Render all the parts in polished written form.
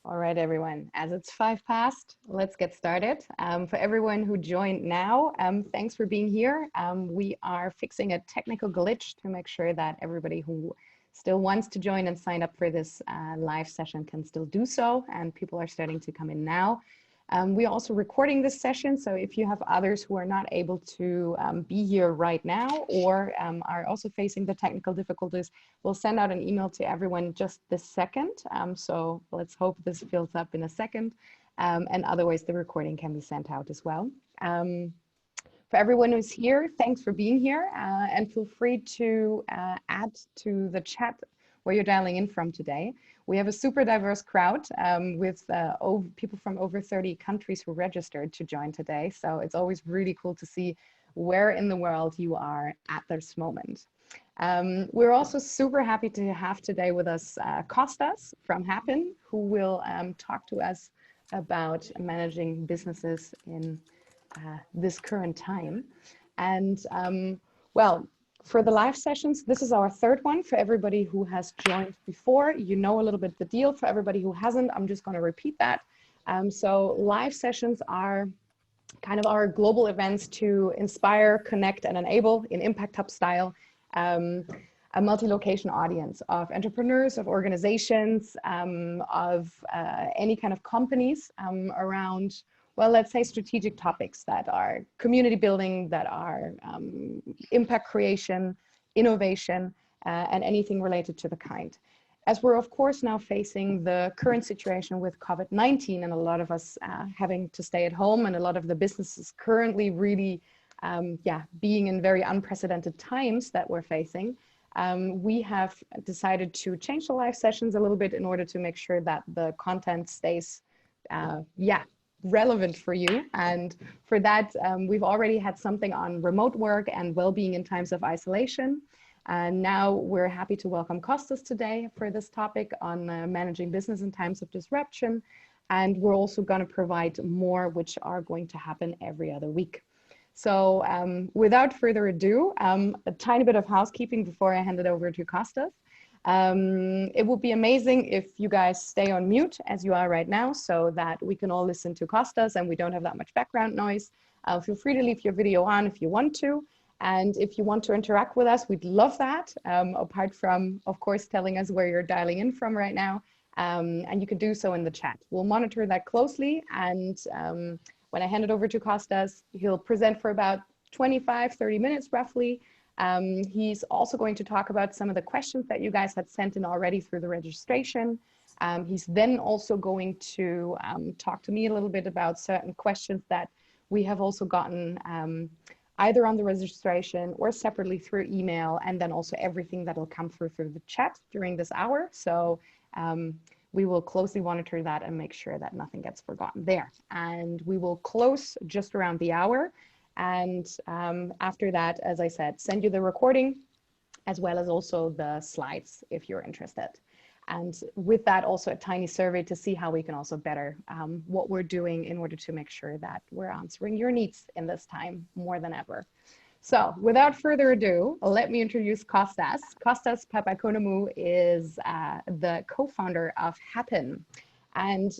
All right, everyone, as it's 5 past, let's get started. For everyone who joined now, thanks for being here. We are fixing a technical glitch to make sure that everybody who still wants to join and sign up for this live session can still do so, and people are starting to come in now. We're also recording this session, so if you have others who are not able to be here right now or are also facing the technical difficulties, we'll send out an email to everyone just this second. So let's hope this fills up in a second, and otherwise the recording can be sent out as well. For everyone who's here, thanks for being here, and feel free to add to the chat where you're dialing in from today. We have a super diverse crowd with people from over 30 countries who registered to join today. So it's always really cool to see where in the world you are at this moment. We're also super happy to have today with us Costas from Happen, who will talk to us about managing businesses in this current time. And well, for the live sessions, this is our third one. For everybody who has joined before, you know a little bit the deal. For everybody who hasn't, I'm just going to repeat that. So live sessions are kind of our global events to inspire, connect, and enable in Impact Hub style a multi-location audience of entrepreneurs, of organizations, of any kind of companies around, well, let's say strategic topics that are community building, that are impact creation, innovation, and anything related to the kind. As we're of course now facing the current situation with COVID-19 and a lot of us having to stay at home and a lot of the businesses currently really being in very unprecedented times that we're facing, we have decided to change the live sessions a little bit in order to make sure that the content stays relevant for you. And for that, we've already had something on remote work and well-being in times of isolation. And now we're happy to welcome Costas today for this topic on managing business in times of disruption. And we're also going to provide more, which are going to happen every other week. So without further ado, a tiny bit of housekeeping before I hand it over to Costas. It would be amazing if you guys stay on mute as you are right now so that we can all listen to Costas and we don't have that much background noise. Feel free to leave your video on if you want to. And if you want to interact with us, we'd love that. Apart from, of course, telling us where you're dialing in from right now. And you can do so in the chat. We'll monitor that closely. And when I hand it over to Costas, he'll present for about 25, 30 minutes roughly. He's also going to talk about some of the questions that you guys had sent in already through the registration. He's then also going to talk to me a little bit about certain questions that we have also gotten either on the registration or separately through email, and then also everything that will come through the chat during this hour. So we will closely monitor that and make sure that nothing gets forgotten there. And we will close just around the hour. And after that, as I said, send you the recording as well as also the slides if you're interested. And with that, also a tiny survey to see how we can also better what we're doing in order to make sure that we're answering your needs in this time more than ever. So without further ado, let me introduce Costas. Costas Papaikonomou is the co-founder of Happen. And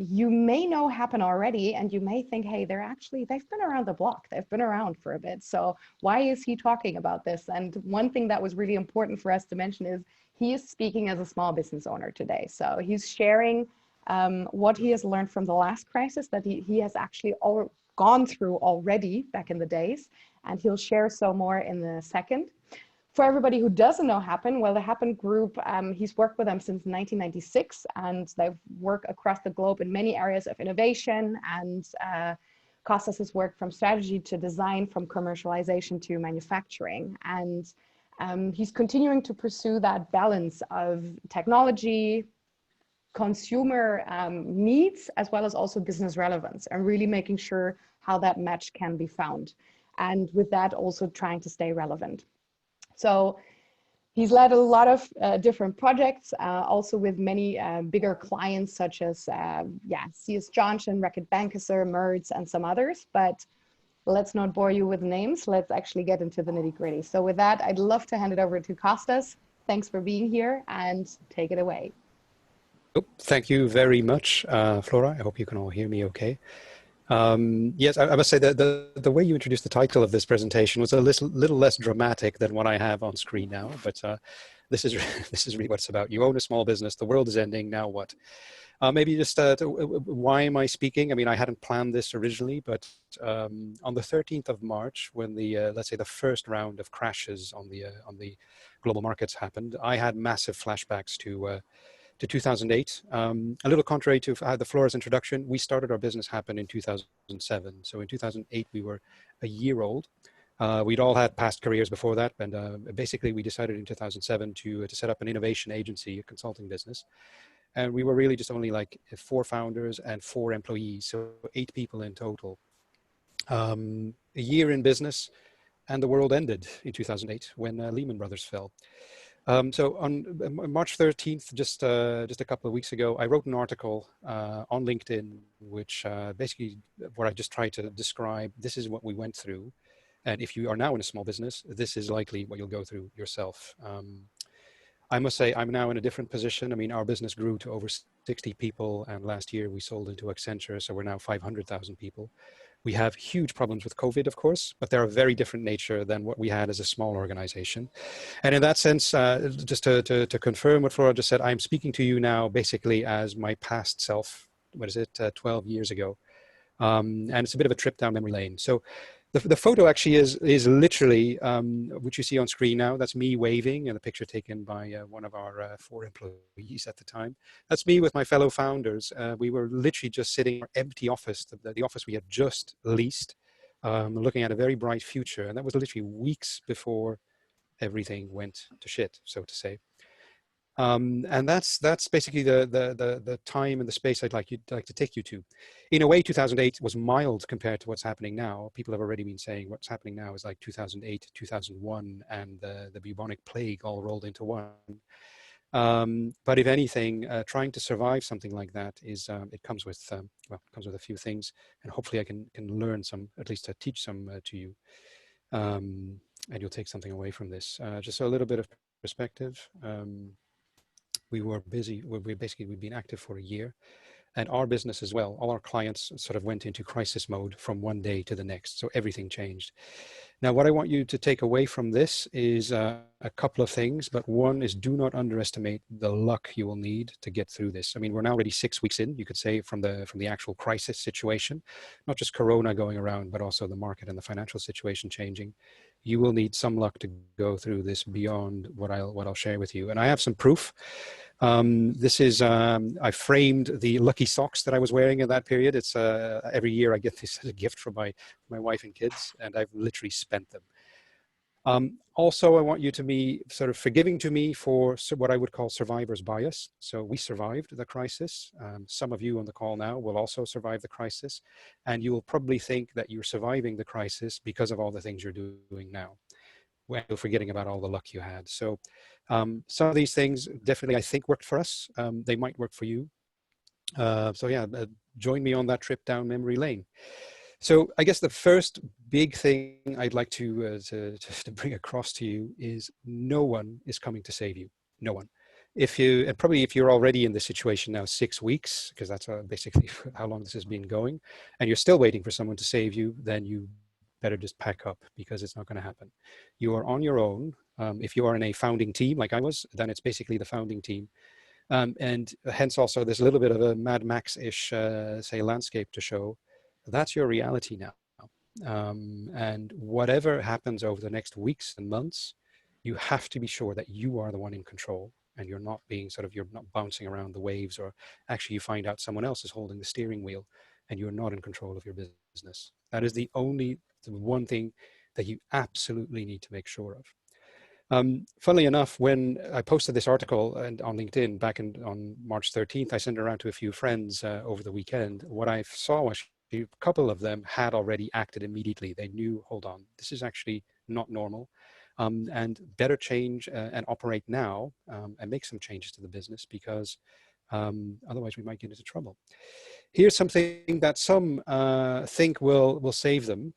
you may know Happen already, and you may think, hey, they've been around the block. They've been around for a bit. So why is he talking about this? And one thing that was really important for us to mention is he is speaking as a small business owner today. So he's sharing what he has learned from the last crisis that he has actually gone through already back in the days. And he'll share so more in the second. For everybody who doesn't know Happen, well, the Happen Group, he's worked with them since 1996, and they've worked across the globe in many areas of innovation. And Costas has worked from strategy to design, from commercialization to manufacturing. And he's continuing to pursue that balance of technology, consumer needs, as well as also business relevance, and really making sure how that match can be found. And with that, also trying to stay relevant. So he's led a lot of different projects, also with many bigger clients such as C.S. Johnson, Reckitt Benckiser, Merz, and some others. But let's not bore you with names. Let's actually get into the nitty gritty. So with that, I'd love to hand it over to Costas. Thanks for being here and take it away. Thank you very much, Flora. I hope you can all hear me okay. Yes, I must say that the way you introduced the title of this presentation was a little less dramatic than what I have on screen now, but this is this is really what it's about. You own a small business, the world is ending, now what? Maybe just why am I speaking? I mean, I hadn't planned this originally, but on the 13th of March, when the let's say the first round of crashes on the global markets happened, I had massive flashbacks to 2008. A little contrary to the Flora's introduction, we started our business happened in 2007. So in 2008, we were a year old. We'd all had past careers before that, and basically we decided in 2007 to set up an innovation agency, a consulting business. And we were really just only like 4 founders and 4 employees, so 8 people in total. A year in business, and the world ended in 2008 when Lehman Brothers fell. So on March 13th, just a couple of weeks ago, I wrote an article on LinkedIn, which basically where I just tried to describe this is what we went through. And if you are now in a small business, this is likely what you'll go through yourself. I must say I'm now in a different position. I mean, our business grew to over 60 people, and last year we sold into Accenture, so we're now 500,000 people. We have huge problems with COVID, of course, but they're a very different nature than what we had as a small organization. And in that sense, just to confirm what Flora just said, I'm speaking to you now basically as my past self, 12 years ago. And it's a bit of a trip down memory lane. So the photo actually is literally, which you see on screen now, that's me waving, and a picture taken by one of our 4 employees at the time. That's me with my fellow founders. We were literally just sitting in our empty office, the office we had just leased, looking at a very bright future. And that was literally weeks before everything went to shit, so to say. And that's basically the time and the space I'd like to take you to. In a way, 2008 was mild compared to what's happening now. People have already been saying what's happening now is like 2008, 2001, and the bubonic plague all rolled into one. But if anything, trying to survive something like that is it comes with comes with a few things, and hopefully I can learn some, at least to teach some to you, and you'll take something away from this. Just a little bit of perspective. We were busy. We've been active for a year, and our business as well. All our clients sort of went into crisis mode from one day to the next. So everything changed. Now, what I want you to take away from this is a couple of things, but one is do not underestimate the luck you will need to get through this. I mean, we're now already 6 weeks in, you could say, from the actual crisis situation, not just Corona going around, but also the market and the financial situation changing. You will need some luck to go through this beyond what I'll share with you. And I have some proof. This is, I framed the lucky socks that I was wearing in that period. It's every year I get this as a gift from my wife and kids, and I've literally spent them. Also, I want you to be sort of forgiving to me for what I would call survivor's bias. So we survived the crisis. Some of you on the call now will also survive the crisis, and you will probably think that you're surviving the crisis because of all the things you're doing now, when you're forgetting about all the luck you had. So some of these things definitely I think worked for us. They might work for you. So yeah, join me on that trip down memory lane. So I guess the first big thing I'd like to bring across to you is no one is coming to save you. No one. And probably if you're already in this situation now 6 weeks, because that's basically how long this has been going, and you're still waiting for someone to save you, then you better just pack up, because it's not going to happen. You are on your own. If you are in a founding team like I was, then it's basically the founding team. And hence also there's a little bit of a Mad Max-ish, say, landscape to show. That's your reality now. And whatever happens over the next weeks and months, you have to be sure that you are the one in control, and you're not being you're not bouncing around the waves, or actually you find out someone else is holding the steering wheel and you're not in control of your business. That is the one thing that you absolutely need to make sure of. Funnily enough, when I posted this article on LinkedIn back on March 13th, I sent it around to a few friends over the weekend. What I saw was a couple of them had already acted immediately. They knew, hold on, this is actually not normal, and better change and operate now and make some changes to the business, because otherwise we might get into trouble. Here's something that some think will save them,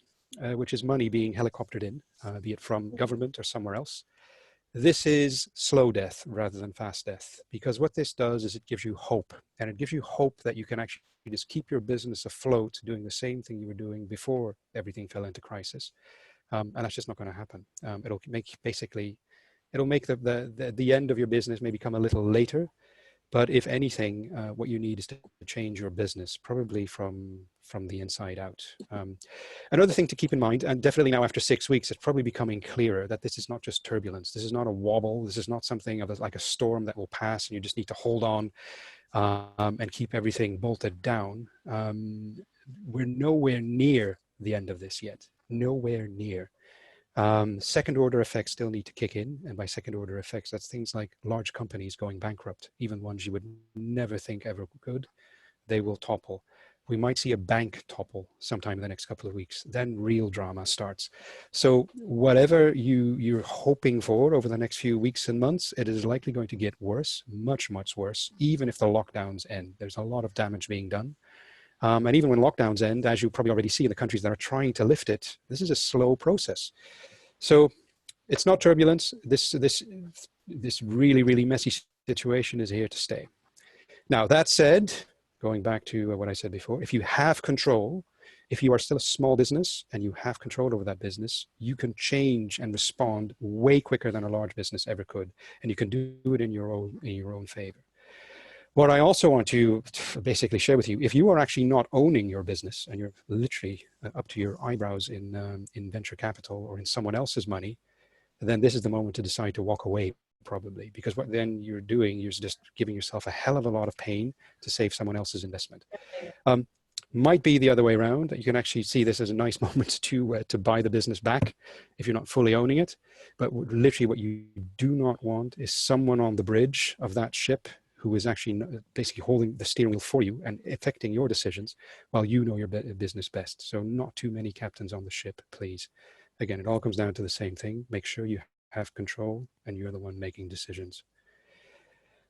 which is money being helicoptered in, be it from government or somewhere else. This is slow death rather than fast death, because what this does is it gives you hope, and it gives you hope that you can actually just keep your business afloat doing the same thing you were doing before everything fell into crisis. And that's just not going to happen. It'll make the end of your business maybe come a little later. But if anything, what you need is to change your business, probably from the inside out. Another thing to keep in mind, and definitely now after 6 weeks, it's probably becoming clearer that this is not just turbulence. This is not a wobble. This is not something of like a storm that will pass and you just need to hold on and keep everything bolted down. We're nowhere near the end of this yet. Nowhere near. Second order effects still need to kick in. And by second order effects, that's things like large companies going bankrupt, even ones you would never think ever could, they will topple. We might see a bank topple sometime in the next couple of weeks. Then real drama starts. So whatever you're hoping for over the next few weeks and months, it is likely going to get worse, much, much worse, even if the lockdowns end. There's a lot of damage being done. And even when lockdowns end, as you probably already see in the countries that are trying to lift it, this is a slow process. So it's not turbulence. This really, really messy situation is here to stay. Now, that said, going back to what I said before, if you have control, if you are still a small business and you have control over that business, you can change and respond way quicker than a large business ever could. And you can do it in your own favor. What I also want to basically share with you, if you are actually not owning your business and you're literally up to your eyebrows in venture capital or in someone else's money, then this is the moment to decide to walk away, probably, because what then you're doing, you're just giving yourself a hell of a lot of pain to save someone else's investment. Might be the other way around. You can actually see this as a nice moment to buy the business back if you're not fully owning it. But literally what you do not want is someone on the bridge of that ship who is actually basically holding the steering wheel for you and affecting your decisions while you know your business best. So not too many captains on the ship, please. Again, it all comes down to the same thing. Make sure you have control and you're the one making decisions.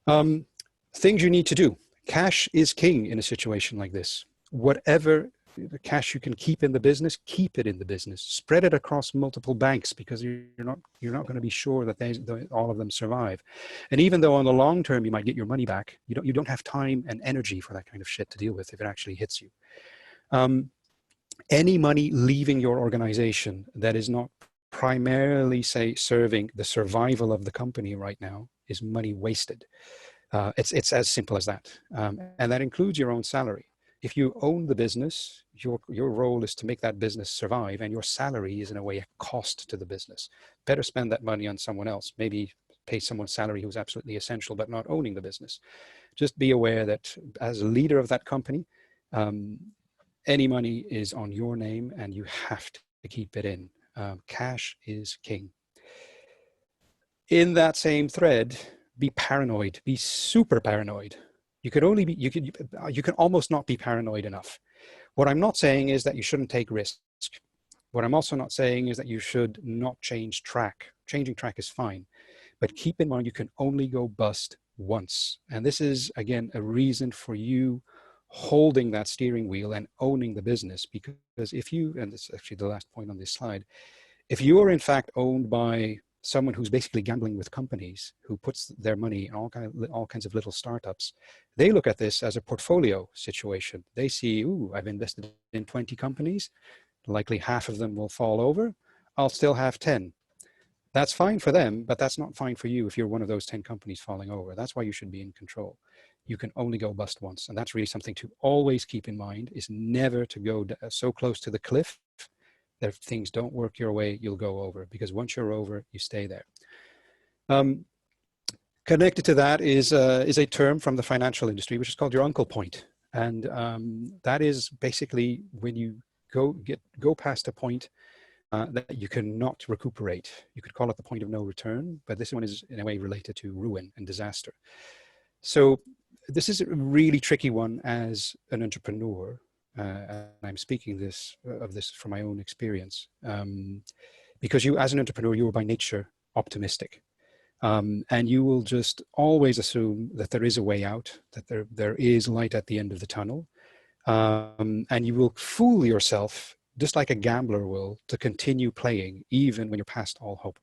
Things you need to do. Cash is king in a situation like this. Whatever the cash you can keep in the business, keep it in the business. Spread it across multiple banks, because you're not going to be sure that all of them survive. And even though on the long term you might get your money back, you don't have time and energy for that kind of shit to deal with if it actually hits you. Any money leaving your organization that is not primarily, say, serving the survival of the company right now is money wasted. It's as simple as that. And that includes your own salary. If you own the business, your role is to make that business survive, and your salary is in a way a cost to the business. Better spend that money on someone else. Maybe pay someone's salary who's absolutely essential but not owning the business. Just be aware that as a leader of that company, any money is on your name and you have to keep it in. Cash is king. In that same thread, be paranoid, be super paranoid. You can almost not be paranoid enough. What I'm not saying is that you shouldn't take risks. What I'm also not saying is that you should not change track. Changing track is fine, but keep in mind you can only go bust once. And this is, again, a reason for you holding that steering wheel and owning the business, because if you, and this is actually the last point on this slide, if you are in fact owned by someone who's basically gambling with companies, who puts their money in all kinds of little startups, they look at this as a portfolio situation. They see, ooh, I've invested in 20 companies, likely half of them will fall over, I'll still have 10. That's fine for them, but that's not fine for you if you're one of those 10 companies falling over. That's why you should be in control. You can only go bust once. And that's really something to always keep in mind, is never to go so close to the cliff that if things don't work your way, you'll go over, because once you're over, you stay there. Connected to that is a term from the financial industry, which is called your uncle point. And that is basically when you go past a point that you cannot recuperate. You could call it the point of no return, but this one is in a way related to ruin and disaster. So this is a really tricky one as an entrepreneur. And I'm speaking of this from my own experience, because you, as an entrepreneur, you are by nature optimistic, and you will just always assume that there is a way out, that there is light at the end of the tunnel, and you will fool yourself, just like a gambler will, to continue playing even when you're past all hope.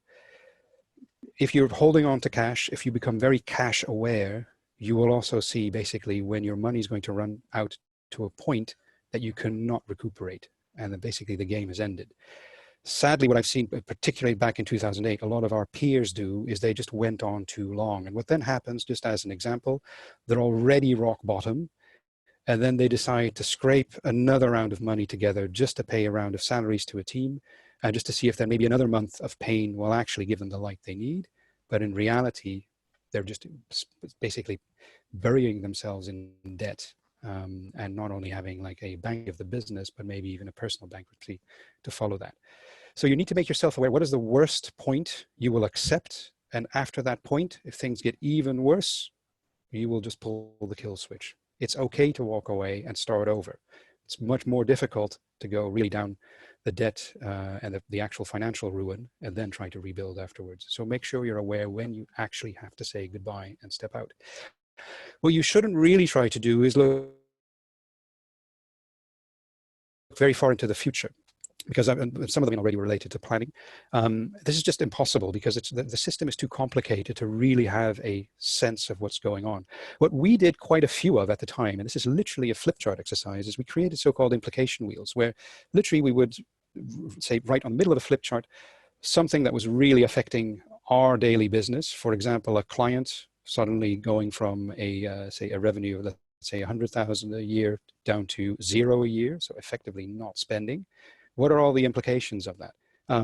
if you're holding on to cash, if you become very cash aware, you will also see basically when your money is going to run out to a point that you cannot recuperate, and then basically the game is ended. Sadly, what I've seen, particularly back in 2008, a lot of our peers do is they just went on too long. And what then happens, just as an example, they're already rock bottom, and then they decide to scrape another round of money together just to pay a round of salaries to a team, just to see if then maybe another month of pain will actually give them the light they need. But in reality, they're just basically burying themselves in debt, and not only having like a bank of the business, but maybe even a personal bankruptcy to follow that. So you need to make yourself aware, what is the worst point you will accept? And after that point, if things get even worse, you will just pull the kill switch. It's okay to walk away and start over. It's much more difficult to go really down the debt and the actual financial ruin and then try to rebuild afterwards. So make sure you're aware when you actually have to say goodbye and step out. What you shouldn't really try to do is look very far into the future, because some of them already related to planning. This is just impossible because the system is too complicated to really have a sense of what's going on. What we did quite a few of at the time, and this is literally a flip chart exercise, is we created so-called implication wheels, where literally we would say right on the middle of a flip chart, something that was really affecting our daily business. For example, a client suddenly going from say a revenue of, let's say 100,000 a year down to 0 a year, so effectively not spending. What are all the implications of that?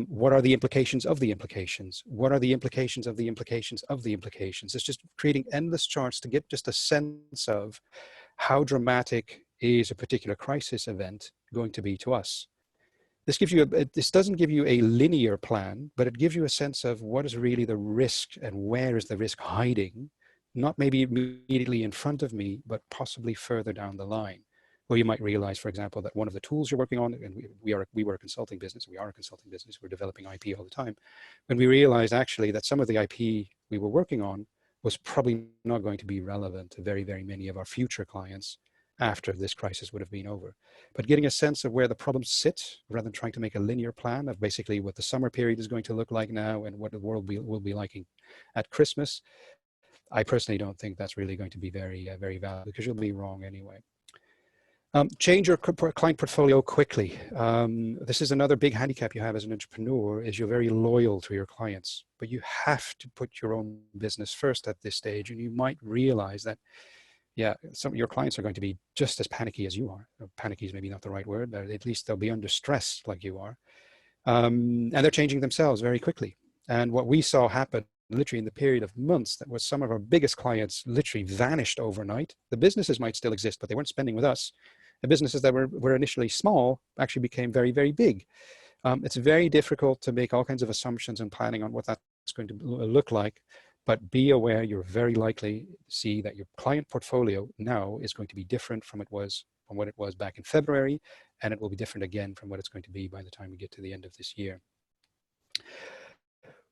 What are the implications of the implications? What are the implications of the implications of the implications? It's just creating endless charts to get just a sense of how dramatic is a particular crisis event going to be to us. This gives you this doesn't give you a linear plan, but it gives you a sense of what is really the risk and where is the risk hiding, not maybe immediately in front of me, but possibly further down the line. Well, you might realize, for example, that one of the tools you're working on, and we were a consulting business, we are a consulting business, we're developing IP all the time. When we realized actually that some of the IP we were working on was probably not going to be relevant to very, very many of our future clients after this crisis would have been over. But getting a sense of where the problems sit, rather than trying to make a linear plan of basically what the summer period is going to look like now and what the world will be like at Christmas, I personally don't think that's really going to be very, very valid, because you'll be wrong anyway. Change your client portfolio quickly. This is another big handicap you have as an entrepreneur, is you're very loyal to your clients, but you have to put your own business first at this stage. And you might realize that, yeah, some of your clients are going to be just as panicky as you are. Panicky is maybe not the right word, but at least they'll be under stress like you are. And they're changing themselves very quickly. And what we saw happen literally in the period of months, that was some of our biggest clients literally vanished overnight. The businesses might still exist, but they weren't spending with us. The businesses that were initially small actually became very, very big. It's very difficult to make all kinds of assumptions and planning on what that's going to look like, but be aware you're very likely to see that your client portfolio now is going to be different from what it was back in February, and it will be different again from what it's going to be by the time we get to the end of this year.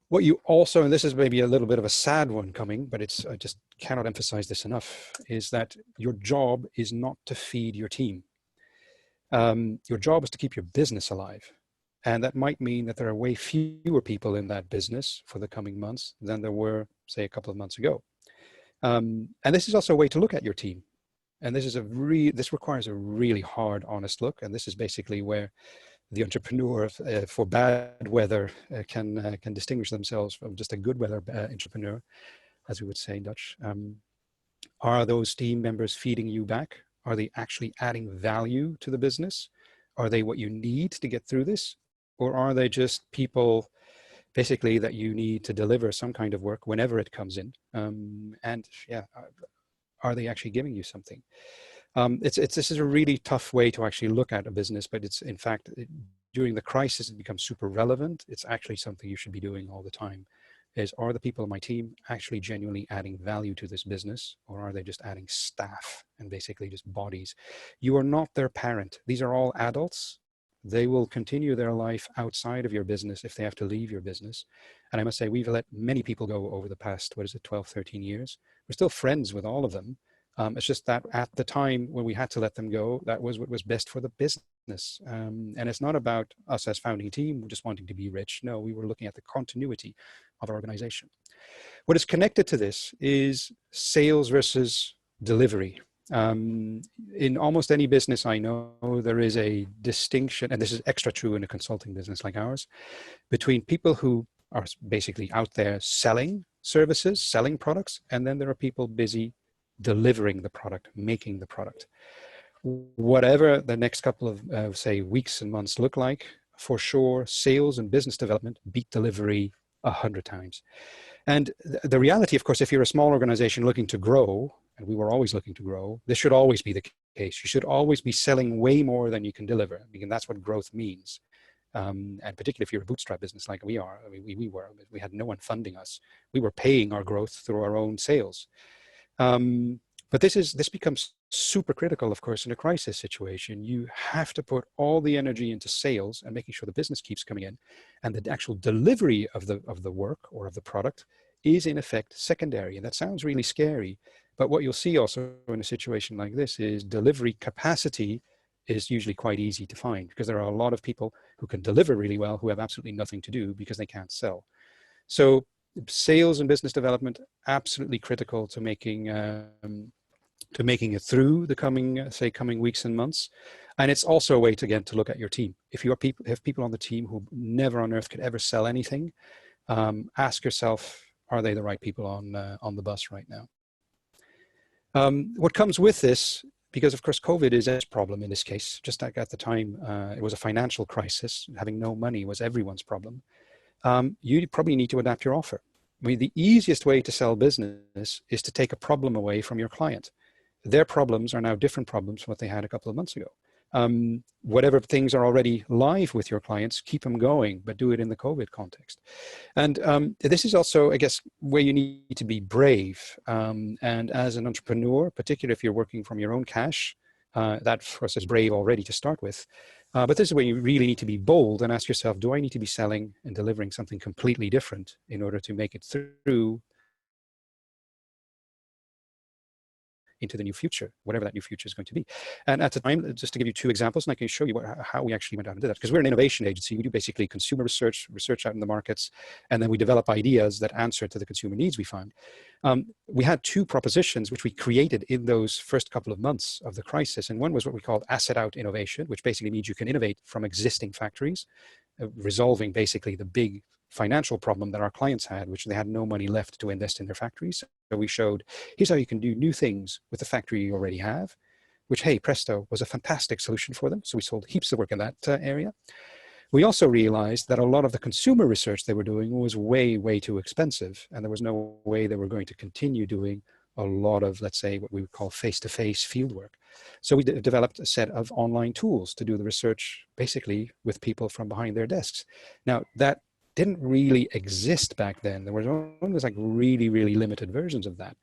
What you also, and this is maybe a little bit of a sad one coming, but I just cannot emphasize this enough, is that your job is not to feed your team. Your job is to keep your business alive. And that might mean that there are way fewer people in that business for the coming months than there were, say, a couple of months ago. And this is also a way to look at your team. And this requires a really hard, honest look. And this is basically where the entrepreneur for bad weather can distinguish themselves from just a good weather entrepreneur, as we would say in Dutch. Are those team members feeding you back? Are they actually adding value to the business? Are they what you need to get through this? Or are they just people basically that you need to deliver some kind of work whenever it comes in? And yeah, are they actually giving you something? This is a really tough way to actually look at a business, but it's in fact, during the crisis, it becomes super relevant. It's actually something you should be doing all the time. Are the people on my team actually genuinely adding value to this business, or are they just adding staff and basically just bodies? You are not their parent. These are all adults. They will continue their life outside of your business if they have to leave your business. And I must say, we've let many people go over the past, 12, 13 years. We're still friends with all of them. It's just that at the time when we had to let them go, that was what was best for the business. And it's not about us as founding team just wanting to be rich. No, we were looking at the continuity of our organization. What is connected to this is sales versus delivery. In almost any business I know, there is a distinction, and this is extra true in a consulting business like ours, between people who are basically out there selling services, selling products, and then there are people busy delivering the product, making the product. Whatever the next couple of, say, weeks and months look like, for sure, sales and business development beat delivery 100 times. And the reality, of course, if you're a small organization looking to grow, and we were always looking to grow, this should always be the case. You should always be selling way more than you can deliver, because that's what growth means. And particularly if you're a bootstrap business like we are, I mean, we had no one funding us. We were paying our growth through our own sales. But this becomes super critical, of course, in a crisis situation. You have to put all the energy into sales and making sure the business keeps coming in, and the actual delivery of the work or of the product is in effect secondary. And that sounds really scary, but what you'll see also in a situation like this is delivery capacity is usually quite easy to find, because there are a lot of people who can deliver really well who have absolutely nothing to do because they can't sell. So sales and business development, absolutely critical to making it through the coming weeks and months. And it's also a way to, again, to look at your team. If you have people on the team who never on earth could ever sell anything, ask yourself, are they the right people on the bus right now? What comes with this, because of course COVID is a problem in this case, just like at the time it was a financial crisis, having no money was everyone's problem. You probably need to adapt your offer. I mean, the easiest way to sell business is to take a problem away from your client. Their problems are now different problems from what they had a couple of months ago. Whatever things are already live with your clients, keep them going, but do it in the COVID context. And this is also, I guess, where you need to be brave. And as an entrepreneur, particularly if you're working from your own cash, that for us is brave already to start with. But this is where you really need to be bold and ask yourself, do I need to be selling and delivering something completely different in order to make it through into the new future, whatever that new future is going to be. And at the time, just to give you two examples, and I can show you how we actually went out and did that, because we're an innovation agency. We do basically consumer research out in the markets, and then we develop ideas that answer to the consumer needs we find. We had two propositions which we created in those first couple of months of the crisis. And one was what we called asset out innovation, which basically means you can innovate from existing factories, resolving basically the big financial problem that our clients had, which they had no money left to invest in their factories. So we showed, here's how you can do new things with the factory you already have, which, hey, presto, was a fantastic solution for them. So we sold heaps of work in that area. We also realized that a lot of the consumer research they were doing was way, way too expensive. And there was no way they were going to continue doing a lot of, let's say, what we would call face-to-face field work. So we developed a set of online tools to do the research basically with people from behind their desks. Now, that didn't really exist back then. There was only like really, really limited versions of that.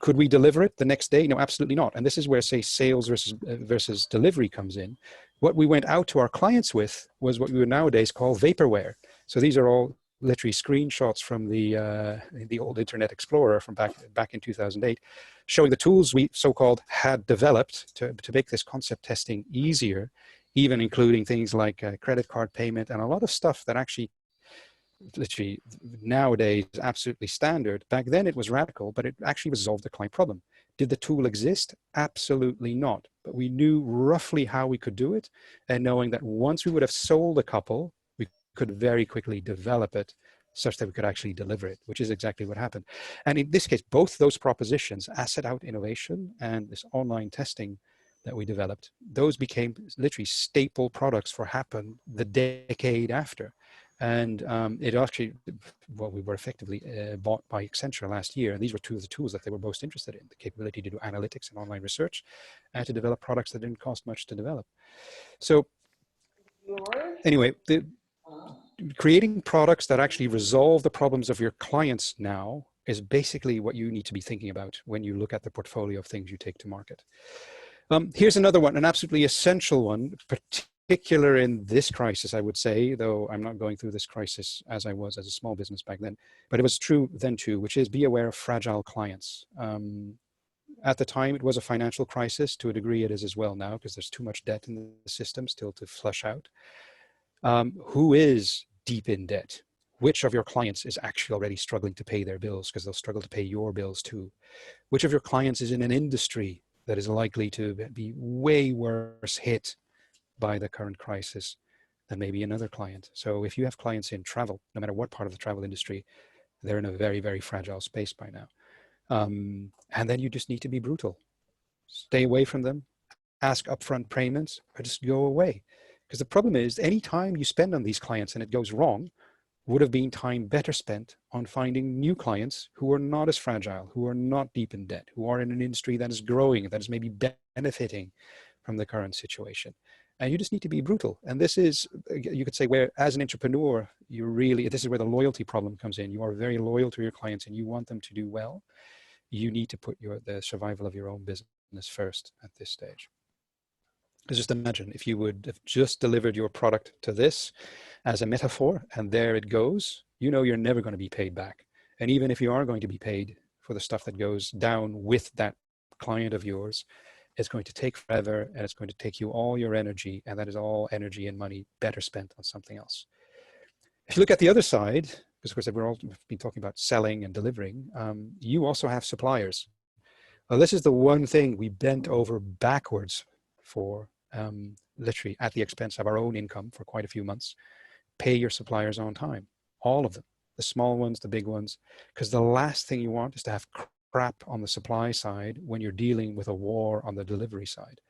Could we deliver it the next day? No, absolutely not. And this is where, say, sales versus delivery comes in. What we went out to our clients with was what we would nowadays call vaporware. So these are all literally screenshots from the old Internet Explorer from back in 2008, showing the tools we so-called had developed to make this concept testing easier, even including things like credit card payment and a lot of stuff that actually literally nowadays is absolutely standard. Back then it was radical, but it actually resolved the client problem. Did the tool exist? Absolutely not. But we knew roughly how we could do it, and knowing that once we would have sold a couple, we could very quickly develop it such that we could actually deliver it, which is exactly what happened. And in this case, both those propositions, asset out innovation and this online testing that we developed, those became literally staple products for Happen the decade after. And it actually, well, we were effectively bought by Accenture last year. And these were two of the tools that they were most interested in: the capability to do analytics and online research, and to develop products that didn't cost much to develop. So anyway, creating products that actually resolve the problems of your clients now is basically what you need to be thinking about when you look at the portfolio of things you take to market. Here's another one, an absolutely essential one, particular in this crisis, I would say, though I'm not going through this crisis as I was as a small business back then, but it was true then too, which is be aware of fragile clients. At the time, it was a financial crisis. To a degree, it is as well now, because there's too much debt in the system still to flush out. Who is deep in debt? which of your clients is actually already struggling to pay their bills, because they'll struggle to pay your bills too. Which of your clients is in an industry that is likely to be way worse hit by the current crisis than maybe another client. So if you have clients in travel, no matter what part of the travel industry, they're in a very, very fragile space by now. And then you just need to be brutal. Stay away from them, ask upfront payments, or just go away. Because the problem is, any time you spend on these clients and it goes wrong would have been time better spent on finding new clients who are not as fragile, who are not deep in debt, who are in an industry that is growing, that is maybe benefiting from the current situation. And you just need to be brutal. And this is, you could say, where as an entrepreneur, you really, this is where the loyalty problem comes in. You are very loyal to your clients and you want them to do well. You need to put the survival of your own business first at this stage. Because just imagine if you would have just delivered your product to this as a metaphor, and there it goes, you know you're never going to be paid back. And even if you are going to be paid for the stuff that goes down with that client of yours, it's going to take forever, and it's going to take you all your energy, and that is all energy and money better spent on something else. If you look at the other side, because of course we've been talking about selling and delivering, you also have suppliers. Well, this is the one thing we bent over backwards for, literally at the expense of our own income for quite a few months. Pay your suppliers on time, all of them, the small ones, the big ones, because the last thing you want is to have crap on the supply side when you're dealing with a war on the delivery side.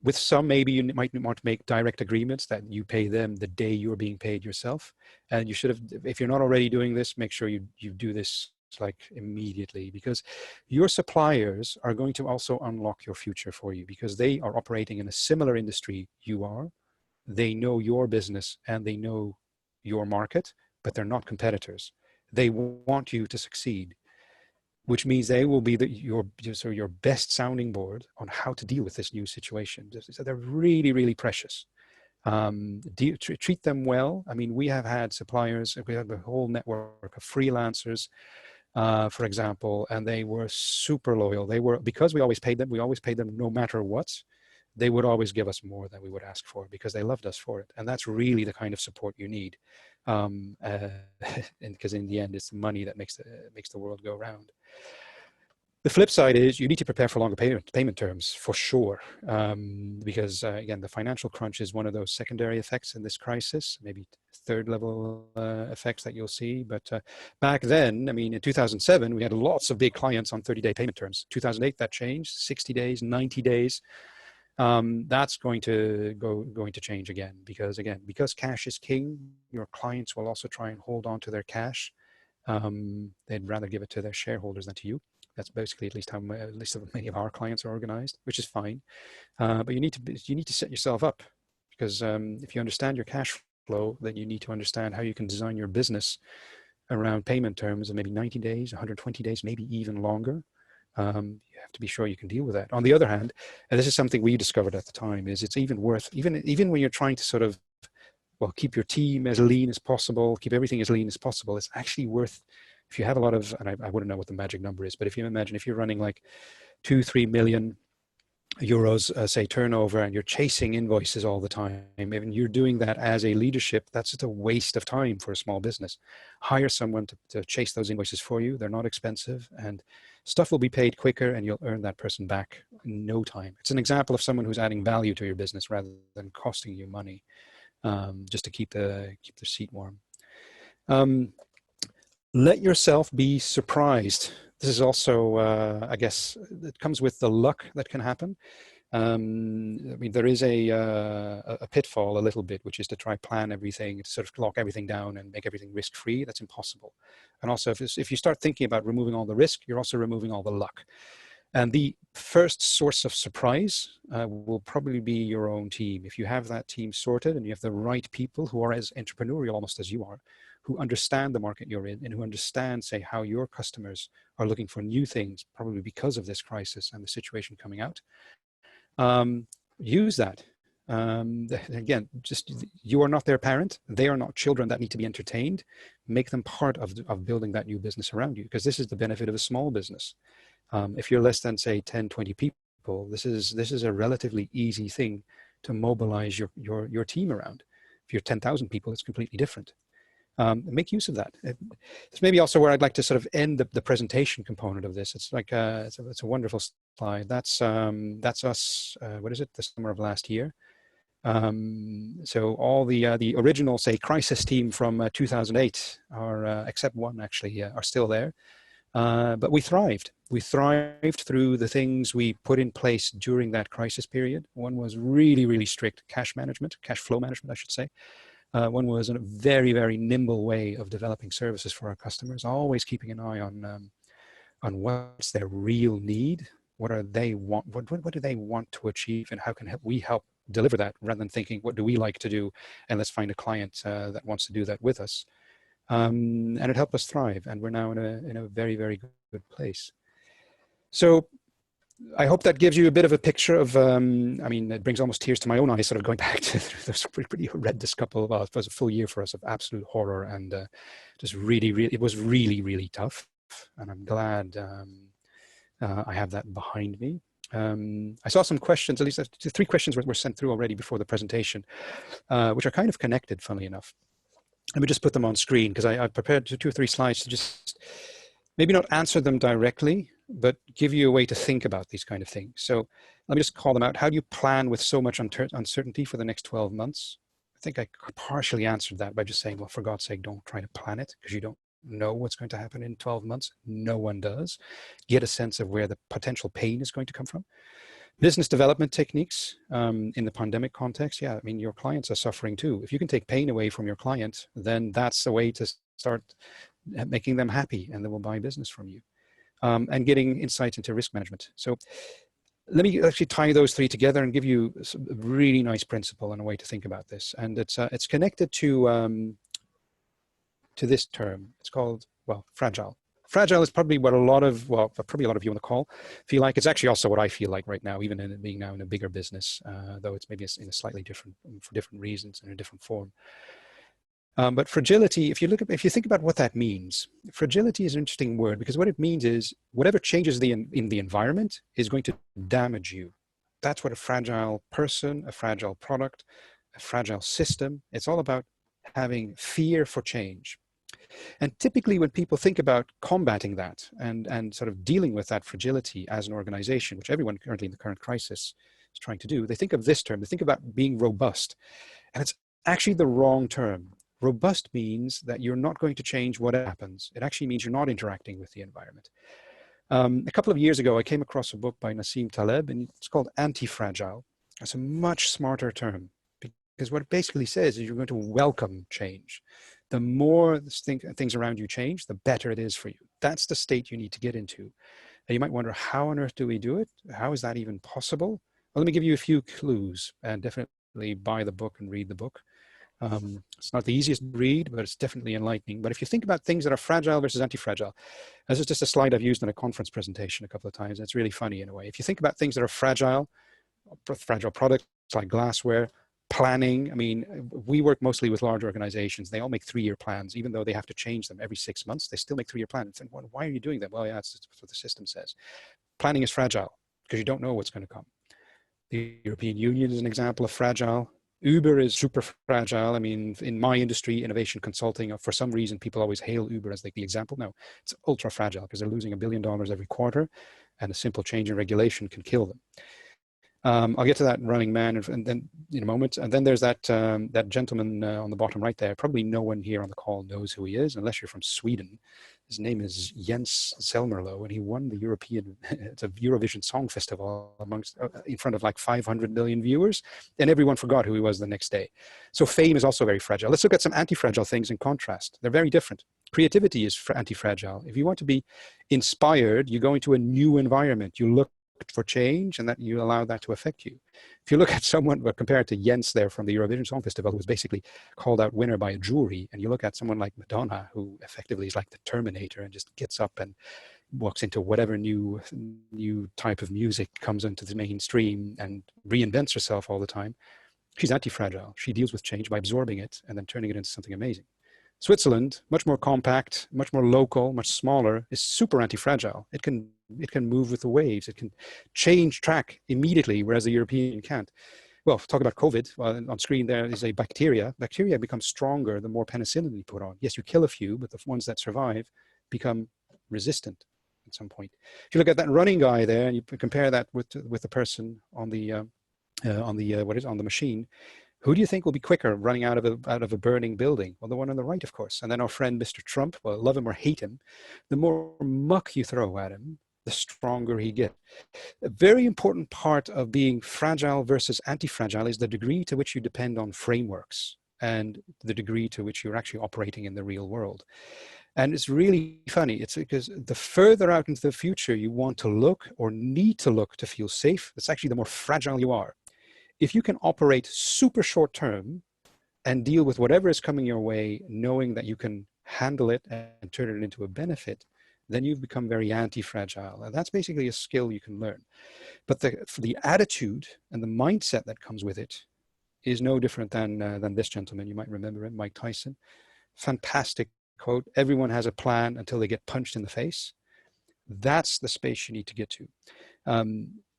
With some, maybe you might want to make direct agreements that you pay them the day you're being paid yourself. And you should have, if you're not already doing this, make sure you do this like immediately, because your suppliers are going to also unlock your future for you, because they are operating in a similar industry you are. They know your business and they know your market, but they're not competitors. They want you to succeed, which means they will be your best sounding board on how to deal with this new situation. So they're really, really precious. Treat them well. I mean, we have had suppliers, we have a whole network of freelancers, for example, and they were super loyal. They were, because we always paid them no matter what. They would always give us more than we would ask for because they loved us for it. And that's really the kind of support you need. And because in the end, it's the money that makes the world go round. The flip side is you need to prepare for longer payment terms for sure, because again, the financial crunch is one of those secondary effects in this crisis, maybe third level effects that you'll see. But back then, I mean, in 2007, we had lots of big clients on 30-day payment terms. 2008, that changed, 60 days, 90 days. That's going to change again, because cash is king. Your clients will also try and hold on to their cash. They'd rather give it to their shareholders than to you. That's basically at least how many of our clients are organized, which is fine. But you need to set yourself up, because if you understand your cash flow, then you need to understand how you can design your business around payment terms of maybe 90 days, 120 days, maybe even longer. You have to be sure you can deal with that. On the other hand, and this is something we discovered at the time, is it's even worth, even when you're trying to sort of, well, keep your team as lean as possible, keep everything as lean as possible, it's actually worth, if you have a lot of, and I wouldn't know what the magic number is, but if you imagine if you're running like 2-3 million euros, say, turnover, and you're chasing invoices all the time, and you're doing that as a leadership, that's just a waste of time for a small business. Hire someone to chase those invoices for you. They're not expensive, and stuff will be paid quicker, and you'll earn that person back in no time. It's an example of someone who's adding value to your business rather than costing you money, just to keep the seat warm. Let yourself be surprised. This is also, I guess, it comes with the luck that can happen. I mean, there is a pitfall a little bit, which is to try plan everything, to sort of lock everything down and make everything risk-free. That's impossible. And also, if you start thinking about removing all the risk, you're also removing all the luck. And the first source of surprise will probably be your own team. If you have that team sorted and you have the right people who are as entrepreneurial almost as you are, who understand the market you're in and who understand, say, how your customers are looking for new things, probably because of this crisis and the situation coming out, use that. Again, just, you are not their parent. They are not children that need to be entertained. Make them part of building that new business around you, because this is the benefit of a small business. If you're less than, say, 10, 20 people, this is a relatively easy thing to mobilize your team around. If you're 10,000 people, it's completely different. Make use of that. It's maybe also where I'd like to sort of end the presentation component of this. It's like it's a wonderful slide. That's us. What is it? The summer of last year. So all the original, say, crisis team from 2008, are except one actually, are still there. But we thrived. We thrived through the things we put in place during that crisis period. One was really, really strict cash flow management, I should say. One was a very, very nimble way of developing services for our customers, always keeping an eye on what's their real need, what do they want to achieve, and how can we help deliver that, rather than thinking, what do we like to do, and let's find a client that wants to do that with us. And it helped us thrive, and we're now in a very, very good place. So I hope that gives you a bit of a picture of, I mean, it brings almost tears to my own eyes, sort of going back to those pretty horrendous couple of, well, it was a full year for us of absolute horror, and just really, it was really, really tough. And I'm glad I have that behind me. I saw some questions, at least 3 questions were sent through already before the presentation, which are kind of connected, funnily enough. Let me just put them on screen, because I prepared 2 or 3 slides to just maybe not answer them directly, but give you a way to think about these kind of things. So let me just call them out. How do you plan with so much uncertainty for the next 12 months? I think I partially answered that by just saying, well, for God's sake, don't try to plan it, because you don't know what's going to happen in 12 months. No one does. Get a sense of where the potential pain is going to come from. Business development techniques in the pandemic context. Yeah, I mean, your clients are suffering too. If you can take pain away from your client, then that's a way to start making them happy, and they will buy business from you. And getting insights into risk management. So let me actually tie those 3 together and give you a really nice principle and a way to think about this. And it's connected to this term. It's called, well, fragile. Fragile is probably what probably a lot of you on the call feel like. It's actually also what I feel like right now, even in being now in a bigger business, though it's maybe in a slightly different, for different reasons, in a different form. But fragility, if you think about what that means, fragility is an interesting word, because what it means is whatever changes in the environment is going to damage you. That's what a fragile person, a fragile product, a fragile system, it's all about having fear for change. And typically when people think about combating that and sort of dealing with that fragility as an organization, which everyone currently in the current crisis is trying to do, they think of this term, they think about being robust. And it's actually the wrong term. Robust means that you're not going to change what happens. It actually means you're not interacting with the environment. A couple of years ago, I came across a book by Nassim Taleb, and it's called Anti-Fragile. It's a much smarter term, because what it basically says is you're going to welcome change. The more things around you change, the better it is for you. That's the state you need to get into. And you might wonder, how on earth do we do it? How is that even possible? Well, let me give you a few clues, and definitely buy the book and read the book. It's not the easiest to read, but it's definitely enlightening. But if you think about things that are fragile versus anti-fragile, this is just a slide I've used in a conference presentation a couple of times. And it's really funny in a way. If you think about things that are fragile products like glassware, planning. I mean, we work mostly with large organizations. They all make 3-year plans, even though they have to change them every 6 months. They still make 3-year plans. And why are you doing that? Well, yeah, that's what the system says. Planning is fragile because you don't know what's going to come. The European Union is an example of fragile. Uber is super fragile. I mean, in my industry, innovation consulting, for some reason, people always hail Uber as like the example. No, it's ultra fragile because they're losing $1 billion every quarter, and a simple change in regulation can kill them. I'll get to that Running Man and then in a moment. And then there's that that gentleman on the bottom right there. Probably no one here on the call knows who he is, unless you're from Sweden. His name is Jens Selmerlo, and he won the it's a Eurovision Song Festival in front of like 500 million viewers, and everyone forgot who he was the next day. So fame is also very fragile. Let's look at some anti-fragile things in contrast. They're very different. Creativity is anti-fragile. If you want to be inspired, you go into a new environment. You look for change, and that you allow that to affect you. If you look at someone, but compared to Jens there from the Eurovision Song Festival, who was basically called out winner by a jury, and you look at someone like Madonna, who effectively is like the Terminator and just gets up and walks into whatever new type of music comes into the mainstream and reinvents herself all the time, she's anti-fragile. She deals with change by absorbing it and then turning it into something amazing. Switzerland, much more compact, much more local, much smaller, is super anti-fragile. It can move with the waves. It can change track immediately, whereas the European can't. well, talk about COVID, well, on screen there is a bacteria. Bacteria become stronger the more penicillin you put on. Yes, you kill a few, but the ones that survive become resistant at some point. If you look at that running guy there and you compare that with the person on the on the machine, who do you think will be quicker running out of a burning building? Well, the one on the right, of course. And then our friend, Mr. Trump, well, love him or hate him, the more muck you throw at him, the stronger he gets. A very important part of being fragile versus anti-fragile is the degree to which you depend on frameworks and the degree to which you're actually operating in the real world. And it's really funny. It's because the further out into the future you want to look or need to look to feel safe, it's actually the more fragile you are. If you can operate super short term and deal with whatever is coming your way, knowing that you can handle it and turn it into a benefit, then you've become very anti-fragile. And that's basically a skill you can learn. But the attitude and the mindset that comes with it is no different than this gentleman. You might remember him, Mike Tyson. Fantastic quote. Everyone has a plan until they get punched in the face. That's the space you need to get to.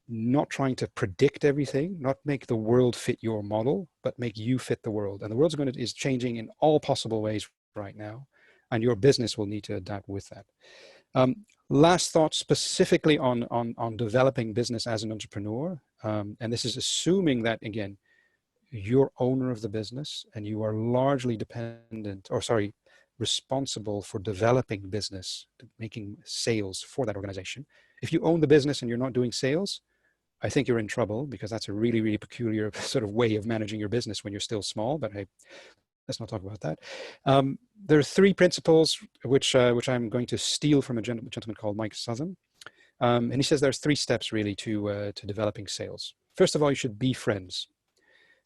Not trying to predict everything, not make the world fit your model, but make you fit the world. And the world is changing in all possible ways right now, and your business will need to adapt with that. Last thought specifically on developing business as an entrepreneur, and this is assuming that, again, you're owner of the business and you are largely responsible for developing business, making sales for that organization. If you own the business and you're not doing sales, I think you're in trouble, because that's a really, really peculiar sort of way of managing your business when you're still small. But hey, let's not talk about that. There are three principles which I'm going to steal from a gentleman called Mike Southern. And he says there's three steps really to developing sales. First of all, you should be friends.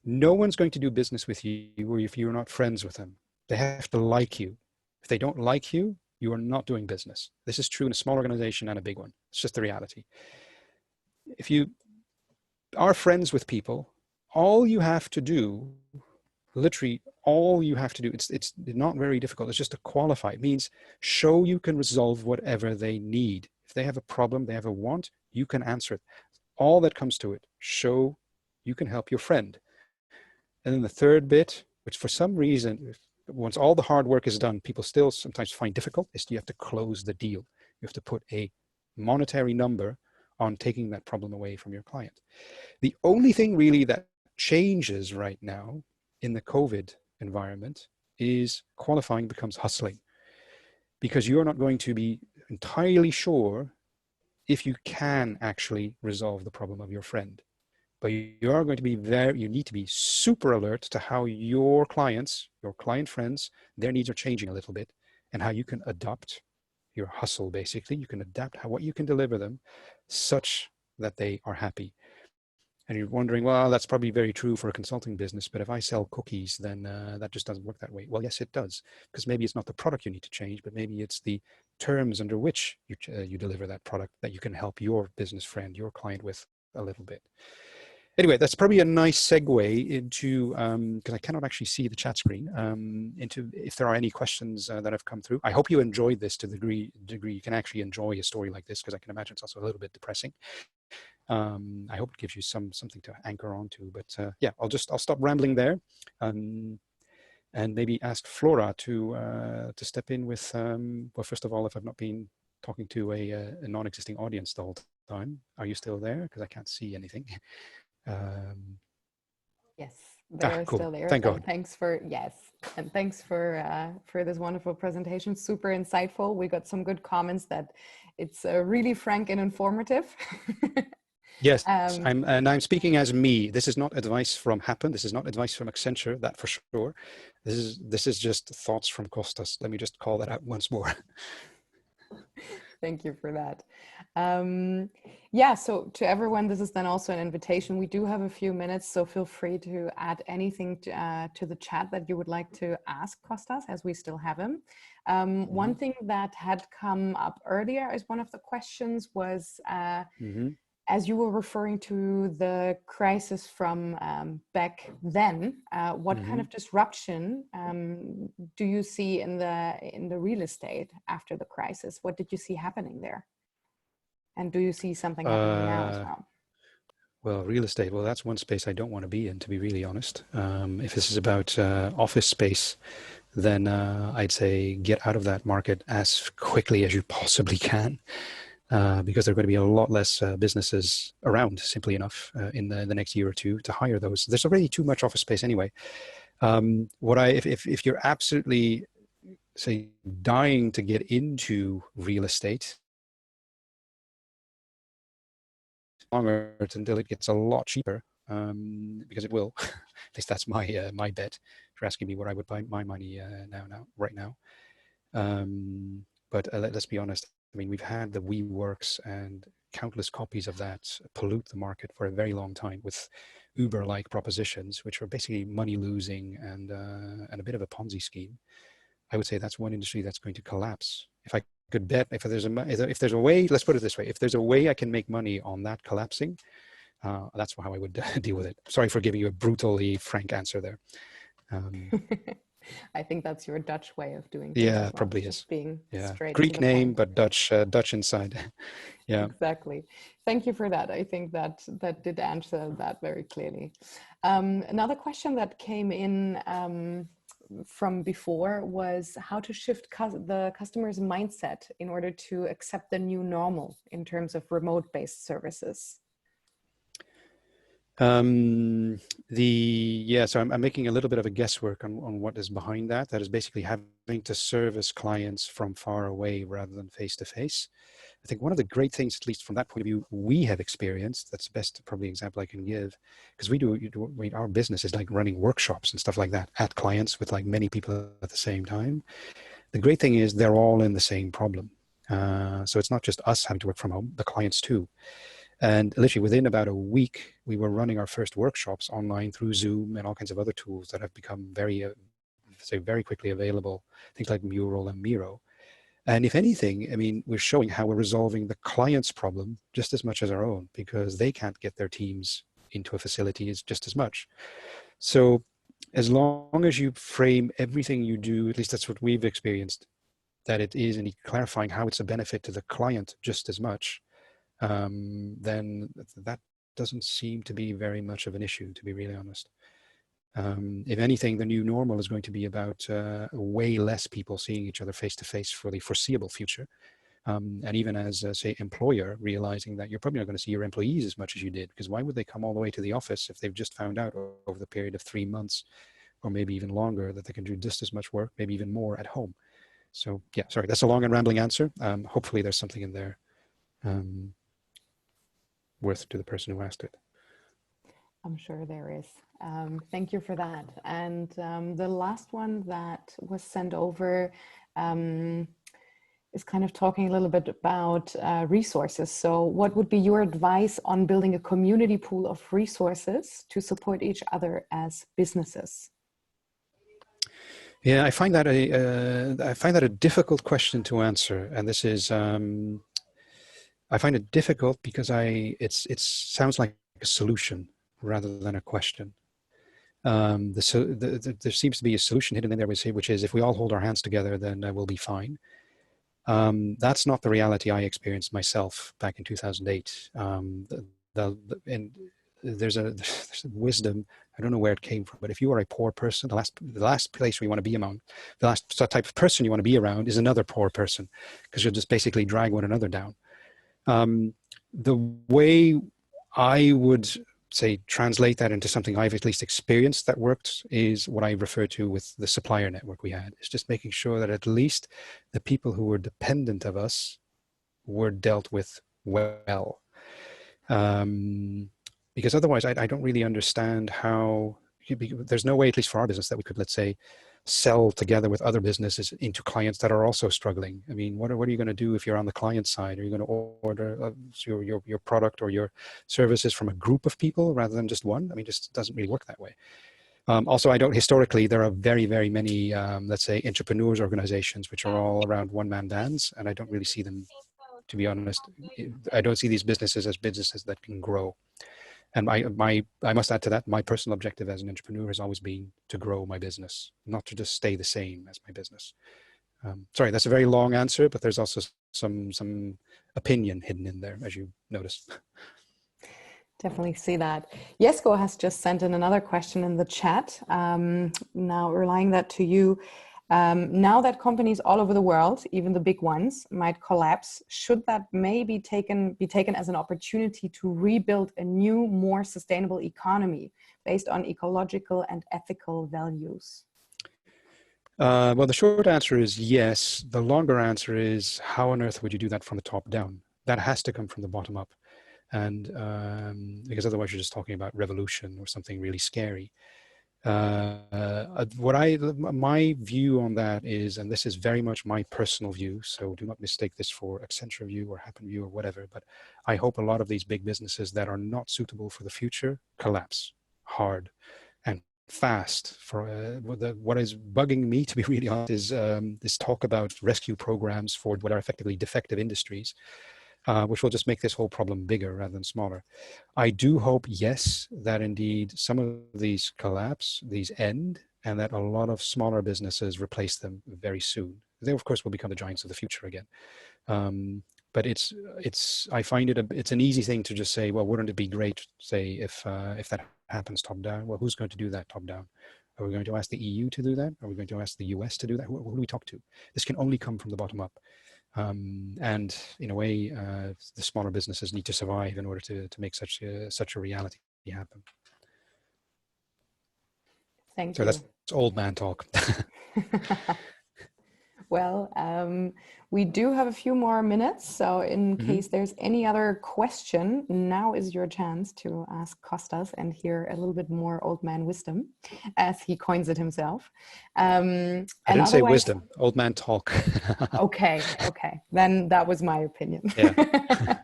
No one's going to do business with you if you're not friends with them. They have to like you. If they don't like you, you are not doing business. This is true in a small organization and a big one. It's just the reality. If you are friends with people, all you have to do, literally all you have to do, it's not very difficult. It's just to qualify. It means show you can resolve whatever they need. If they have a problem, they have a want, you can answer it. All that comes to it, show you can help your friend. And then the third bit, which for some reason, once all the hard work is done, people still sometimes find difficult, is you have to close the deal. You have to put a monetary number on taking that problem away from your client. The only thing really that changes right now in the COVID environment is qualifying becomes hustling, because you're not going to be entirely sure if you can actually resolve the problem of your friend. But you are going to be you need to be super alert to how your clients, your client friends, their needs are changing a little bit, and how you can adopt your hustle. Basically, you can adapt what you can deliver them such that they are happy. And you're wondering, well, that's probably very true for a consulting business, but if I sell cookies, then that just doesn't work that way. Well, yes, it does, because maybe it's not the product you need to change, but maybe it's the terms under which you deliver that product that you can help your business friend, your client with a little bit. Anyway, that's probably a nice segue into, because I cannot actually see the chat screen, into if there are any questions that have come through. I hope you enjoyed this to the degree you can actually enjoy a story like this, because I can imagine it's also a little bit depressing. I hope it gives you something to anchor onto. But yeah, I'll stop rambling there, and maybe ask Flora to step in with, well, first of all, if I've not been talking to a non-existing audience the whole time, are you still there? Because I can't see anything. Yes, they're Cool. still there. Thank God. And thanks for this wonderful presentation. Super insightful. We got some good comments that it's really frank and informative. Yes, I'm speaking as me. This is not advice from Happen. This is not advice from Accenture, that for sure. This is just thoughts from Costas. Let me just call that out once more. Thank you for that. Yeah, so to everyone, this is then also an invitation. We do have a few minutes, so feel free to add anything to the chat that you would like to ask Costas, as we still have him. One thing that had come up earlier as one of the questions was, as you were referring to the crisis from back then, what kind of disruption do you see in the real estate after the crisis? What did you see happening there? And do you see something happening now as well? Well, real estate, well, that's one space I don't want to be in, to be really honest. If this is about office space, then I'd say get out of that market as quickly as you possibly can, because there are going to be a lot less businesses around, simply enough, in the next year or two to hire those. There's already too much office space anyway. If you're absolutely, say, dying to get into real estate, longer until it gets a lot cheaper, because it will. At least that's my bet. If you're asking me where I would buy my money right now. But let's be honest. I mean, we've had the WeWorks and countless copies of that pollute the market for a very long time with Uber-like propositions, which are basically money losing and a bit of a Ponzi scheme. I would say that's one industry that's going to collapse. If I could bet, if there's a way, let's put it this way, if there's a way I can make money on that collapsing, that's how I would deal with it. Sorry for giving you a brutally frank answer there. I think that's your Dutch way of doing things. Yeah, As well, probably just is. being Yeah, straight to Greek the name, point. but Dutch inside. Yeah, Exactly. Thank you for that. I think that did answer that very clearly. Another question that came in from before was how to shift the customer's mindset in order to accept the new normal in terms of remote-based services. So I'm making a little bit of a guesswork on what is behind that. That is basically having to service clients from far away rather than face to face. I think one of the great things, at least from that point of view, we have experienced, that's the best probably example I can give, because our business is like running workshops and stuff like that at clients with like many people at the same time. The great thing is they're all in the same problem. So it's not just us having to work from home, the clients too. And literally within about a week, we were running our first workshops online through Zoom and all kinds of other tools that have become very quickly available, things like Mural and Miro. And if anything, I mean, we're showing how we're resolving the client's problem just as much as our own, because they can't get their teams into a facility just as much. So as long as you frame everything you do, at least that's what we've experienced, that it is, and clarifying how it's a benefit to the client just as much, then that doesn't seem to be very much of an issue, to be really honest. If anything, the new normal is going to be about way less people seeing each other face to face for the foreseeable future. And even as, say, employer, realizing that you're probably not going to see your employees as much as you did, because why would they come all the way to the office if they've just found out over the period of 3 months or maybe even longer that they can do just as much work, maybe even more at home? So yeah, sorry, that's a long and rambling answer. Hopefully there's something in there worth to the person who asked it. I'm sure there is. Thank you for that. And the last one that was sent over is kind of talking a little bit about resources. So what would be your advice on building a community pool of resources to support each other as businesses? Yeah, I find that a difficult question to answer, and this is I find it difficult because it sounds like a solution rather than a question. There seems to be a solution hidden in there, which is if we all hold our hands together, then we'll be fine. That's not the reality I experienced myself back in 2008. And there's a wisdom, I don't know where it came from, but if you are a poor person, the last place you want to be among, the last type of person you want to be around is another poor person, because you'll just basically drag one another down. The way I would say translate that into something I've at least experienced that worked is what I refer to with the supplier network we had. It's just making sure that at least the people who were dependent of us were dealt with well. Because otherwise I don't really understand how, there's no way, at least for our business, that we could, let's say, sell together with other businesses into clients that are also struggling. I mean, what are you going to do if you're on the client side? Are you going to order your product or your services from a group of people rather than just one? I mean, just doesn't really work that way. Also, historically, there are very, very many, let's say, entrepreneurs organizations, which are all around one-man bands, and I don't really see them, to be honest. I don't see these businesses as businesses that can grow. And I must add to that, my personal objective as an entrepreneur has always been to grow my business, not to just stay the same as my business. Sorry, that's a very long answer, but there's also some opinion hidden in there, as you noticed. Definitely see that. Jesko has just sent in another question in the chat. Now relying that to you. Now that companies all over the world, even the big ones, might collapse, should that maybe be taken as an opportunity to rebuild a new, more sustainable economy based on ecological and ethical values? Well, the short answer is yes. The longer answer is, how on earth would you do that from the top down? That has to come from the bottom up. And because otherwise you're just talking about revolution or something really scary. My view on that is, and this is very much my personal view, so do not mistake this for Accenture view or Happen view or whatever, but I hope a lot of these big businesses that are not suitable for the future collapse hard and fast. For what is bugging me, to be really honest, is this talk about rescue programs for what are effectively defective industries, which will just make this whole problem bigger rather than smaller. I do hope, yes, that indeed some of these collapse, these end, and that a lot of smaller businesses replace them very soon. They, of course, will become the giants of the future again. But I find it's an easy thing to just say, well, wouldn't it be great, say, if that happens top down? Well, who's going to do that top down? Are we going to ask the EU to do that? Are we going to ask the US to do that? Who do we talk to? This can only come from the bottom up. And in a way, the smaller businesses need to survive in order to make such a reality happen. Thank you. So that's old man talk. Well, we do have a few more minutes, so in case there's any other question, now is your chance to ask Costas and hear a little bit more old man wisdom, as he coins it himself. I didn't say wisdom, old man talk. Okay, then that was my opinion. Yeah.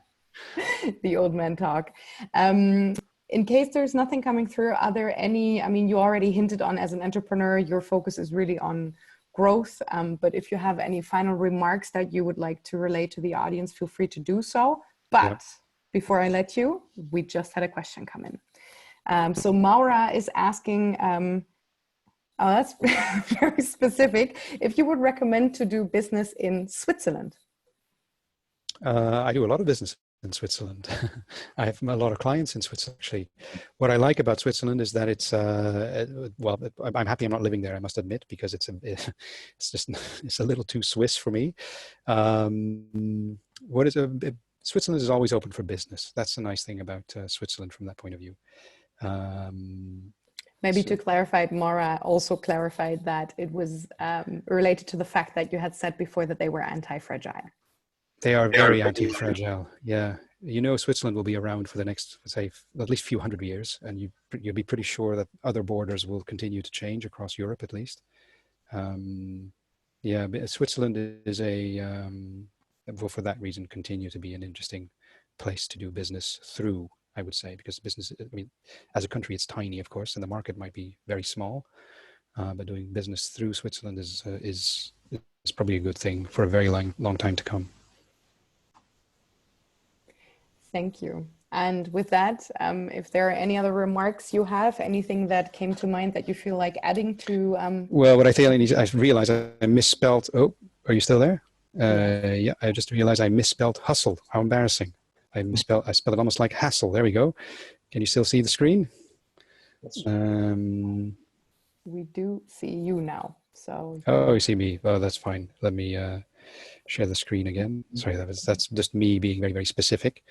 The old man talk. In case there's nothing coming through, are there any, I mean, you already hinted on, as an entrepreneur, your focus is really on growth, but if you have any final remarks that you would like to relay to the audience, feel free to do so. But before I let you, we just had a question come in. So Maura is asking, oh, that's very specific, if you would recommend to do business in Switzerland. I do a lot of business in Switzerland. I have a lot of clients in Switzerland, actually. What I like about Switzerland is that it's, well, I'm happy I'm not living there, I must admit, because it's a little too Swiss for me. Switzerland is always open for business. That's the nice thing about Switzerland from that point of view. Maybe to clarify, Maura also clarified that it was related to the fact that you had said before that they were anti-fragile. They are very anti-fragile. Yeah. You know, Switzerland will be around for the next, say, at least few hundred years, and you'll be pretty sure that other borders will continue to change across Europe, at least. Yeah, but Switzerland is will for that reason continue to be an interesting place to do business through, I would say, because business, I mean, as a country, it's tiny, of course, and the market might be very small, but doing business through Switzerland is probably a good thing for a very long time to come. Thank you. And with that, if there are any other remarks you have, anything that came to mind that you feel like adding to? Well, what I feel I realized I misspelled. Oh, are you still there? Yeah, I just realized I misspelled hustle. How embarrassing. I spelled it almost like hassle. There we go. Can you still see the screen? We do see you now. So. Oh, you see me. Oh, that's fine. Let me share the screen again. Sorry, that's just me being very, very specific.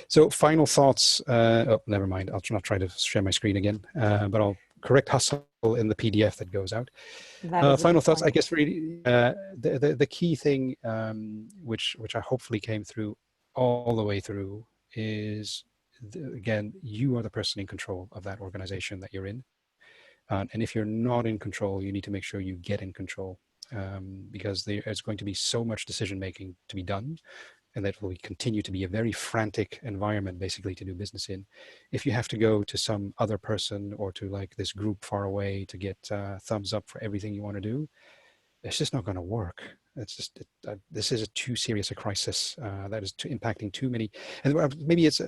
So final thoughts. Oh, never mind. I'll not try to share my screen again, but I'll correct hustle in the PDF that goes out. Final thoughts. I guess really the key thing, which I hopefully came through all the way through, is again, you are the person in control of that organization that you're in, and if you're not in control, you need to make sure you get in control, because there's going to be so much decision making to be done. And that will continue to be a very frantic environment, basically, to do business in. If you have to go to some other person or to like this group far away to get thumbs up for everything you want to do, it's just not going to work. It's just, this is too serious a crisis that is impacting too many. And maybe it's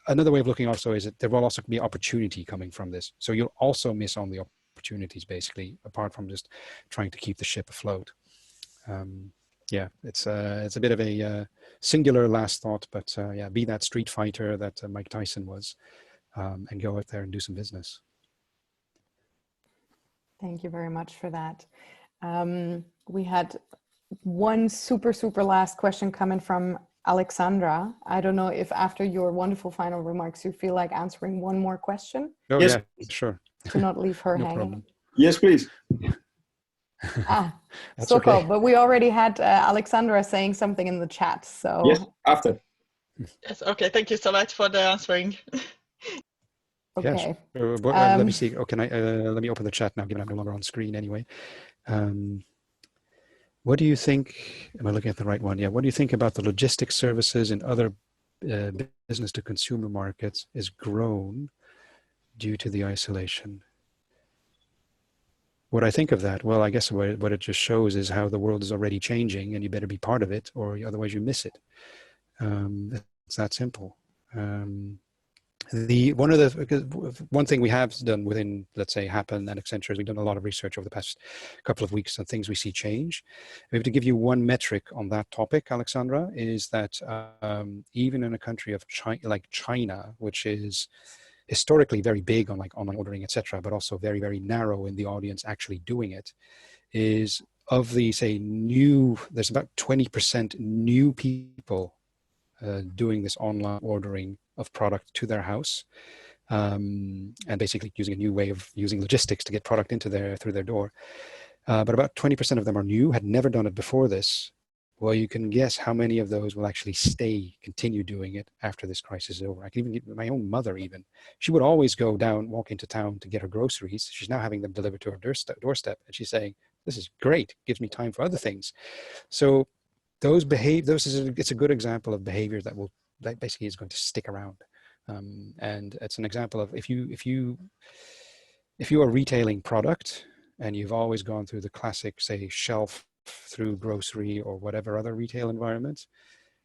another way of looking also is that there will also be opportunity coming from this. So you'll also miss on the opportunities, basically, apart from just trying to keep the ship afloat. Yeah, it's a bit of a singular last thought, but yeah, be that street fighter that Mike Tyson was, and go out there and do some business. Thank you very much for that. We had one super last question coming from Alexandra. I don't know if after your wonderful final remarks, you feel like answering one more question. Oh, yes, yeah, sure. To not leave her No hanging. problem. Yes, please. That's Sokol, okay. but we already had Alexandra saying something in the chat. So Yes, after. Yes, okay, thank you so much for the answering. okay. Yeah, let me see. Oh, can I? Let me open the chat now, given I'm no longer on screen anyway. What do you think? Am I looking at the right one? Yeah. What do you think about the logistics services in other business to consumer markets is grown due to the isolation? What I think of that, well, I guess what it just shows is how the world is already changing, and you better be part of it, or otherwise you miss it. It's that simple. One thing we have done within, let's say, Happen and Accenture is we've done a lot of research over the past couple of weeks on things we see change. Maybe to give you one metric on that topic, Alexandra, is that even in a country of like China, which is historically very big on like online ordering, etc., but also very, very narrow in the audience actually doing it, is of the, say, there's about 20% new people doing this online ordering of product to their house, and basically using a new way of using logistics to get product through their door. But about 20% of them are new, had never done it before this. Well, you can guess how many of those will actually continue doing it after this crisis is over. I can even get my own mother even. She would always walk into town to get her groceries. She's now having them delivered to her doorstep. And she's saying, this is great, gives me time for other things. So it's a good example of behavior that basically is going to stick around. And it's an example of if you are retailing product and you've always gone through the classic, say, shelf through grocery or whatever other retail environment,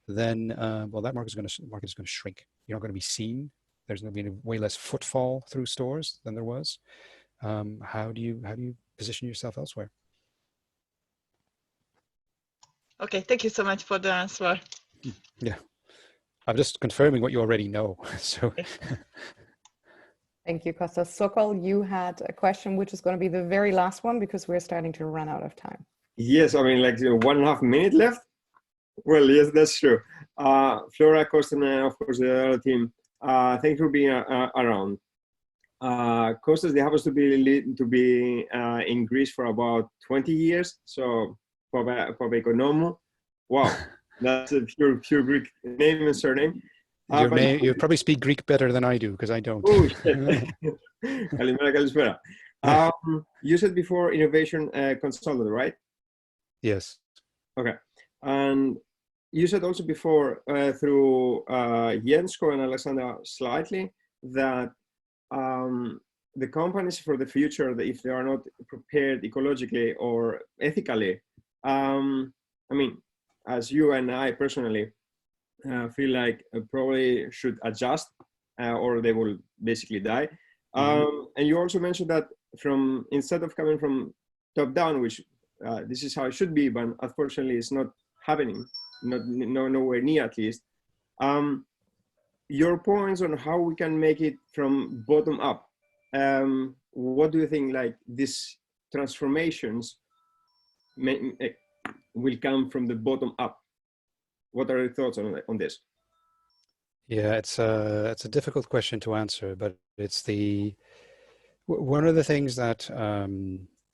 then well, that market is going to shrink. You're not going to be seen. There's going to be way less footfall through stores than there was. How do you position yourself elsewhere? Okay, thank you so much for the answer. Yeah, I'm just confirming what you already know. So. Thank you, Costas. Sokol, you had a question, which is going to be the very last one because we're starting to run out of time. Yes, I mean, like 1.5 minute left. Well, yes, that's true. Flora, Costas, and of course the other team. Thank you for being around. Costas, they happens to be in Greece for about 20 years. So Papaikonomou. Wow, that's a pure Greek name and surname. You probably speak Greek better than I do because I don't. Oh, shit. Kalispera. You said before innovation consultant, right? Yes. Okay. And you said also before through Jensko and Alexandra slightly that the companies for the future, if they are not prepared ecologically or ethically, I mean, as you and I personally feel like probably should adjust or they will basically die. And you also mentioned that instead of coming from top down, which this is how it should be, but unfortunately it's not happening, nowhere near at least. Your points on how we can make it from bottom up. What do you think like these transformations will come from the bottom up? What are your thoughts on this? Yeah, it's a difficult question to answer, but it's one of the things that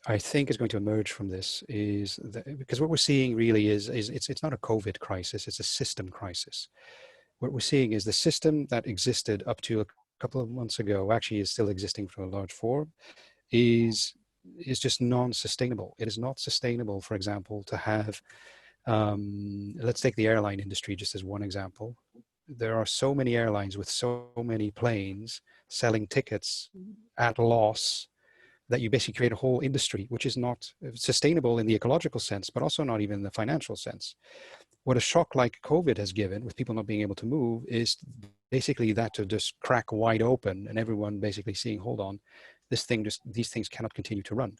I think is going to emerge from this is because what we're seeing really is it's not a COVID crisis, it's a system crisis. What we're seeing is the system that existed up to a couple of months ago, actually is still existing for a large form, is just non-sustainable. It is not sustainable, for example, to have, let's take the airline industry just as one example. There are so many airlines with so many planes selling tickets at loss that you basically create a whole industry, which is not sustainable in the ecological sense, but also not even in the financial sense. What a shock like COVID has given, with people not being able to move, is basically that to just crack wide open and everyone basically seeing, hold on, these things cannot continue to run.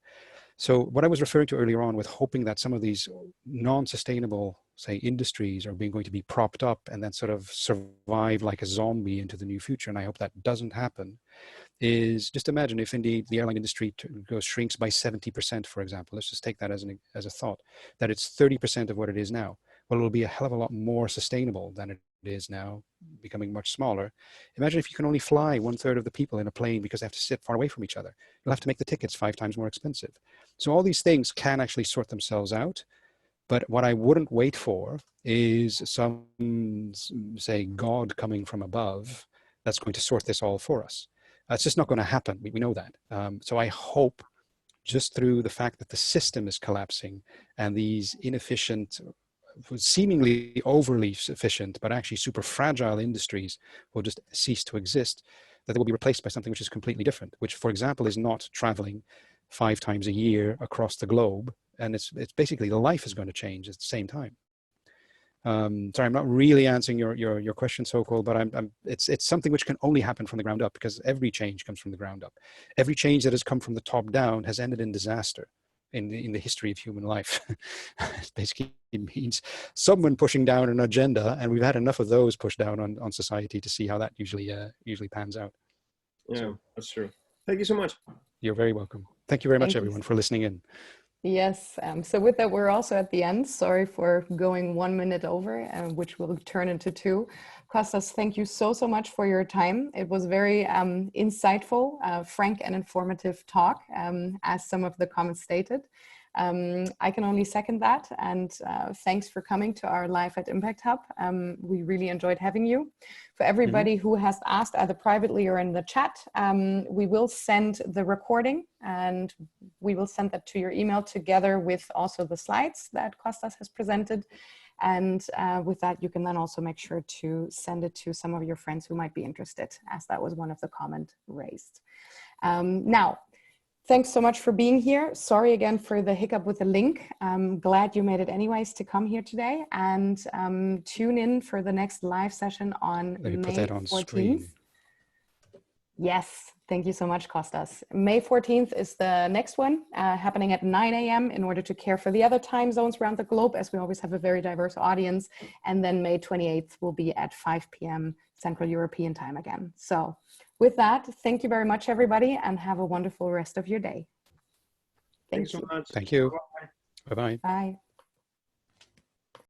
So what I was referring to earlier on with hoping that some of these non-sustainable, say, industries are going to be propped up and then sort of survive like a zombie into the new future, and I hope that doesn't happen, is just imagine if indeed the airline industry shrinks by 70%, for example. Let's just take that as a thought, that it's 30% of what it is now. Well, it'll be a hell of a lot more sustainable than it is now, becoming much smaller. Imagine if you can only fly 1/3 of the people in a plane because they have to sit far away from each other. You'll have to make the tickets 5 times more expensive. So all these things can actually sort themselves out. But what I wouldn't wait for is some, say, God coming from above that's going to sort this all for us. It's just not going to happen. We know that. So I hope, just through the fact that the system is collapsing and these inefficient, seemingly overly efficient, but actually super fragile industries will just cease to exist, that they will be replaced by something which is completely different, which, for example, is not traveling 5 times a year across the globe. And it's basically the life is going to change at the same time. Sorry, I'm not really answering your question, Sokol, but it's something which can only happen from the ground up, because every change comes from the ground up. Every change that has come from the top down has ended in disaster in the history of human life. It basically means someone pushing down an agenda, and we've had enough of those pushed down on society to see how that usually pans out. Yeah, So, that's true. Thank you so much. You're very welcome. Thank you very much, Thank you. everyone, for listening in. Yes, so with that, we're also at the end. Sorry for going 1 minute over, which will turn into 2. Costas, thank you so much for your time. It was very insightful, frank and informative talk, as some of the comments stated. I can only second that, and thanks for coming to our Live at Impact Hub. We really enjoyed having you. For everybody who has asked either privately or in the chat, we will send the recording, and we will send that to your email together with also the slides that Costas has presented. And with that, you can then also make sure to send it to some of your friends who might be interested, as that was one of the comments raised. Now, thanks so much for being here. Sorry again for the hiccup with the link. I'm glad you made it anyways to come here today, and tune in for the next live session on Let me May put that on 14th. screen. Yes, thank you so much, Costas. May 14th is the next one, happening at 9 a.m. in order to care for the other time zones around the globe, as we always have a very diverse audience. And then May 28th will be at 5 p.m. Central European time again. So with that, thank you very much, everybody, and have a wonderful rest of your day. Thank you. Thanks so much. Thank you. Bye. Bye-bye. Bye.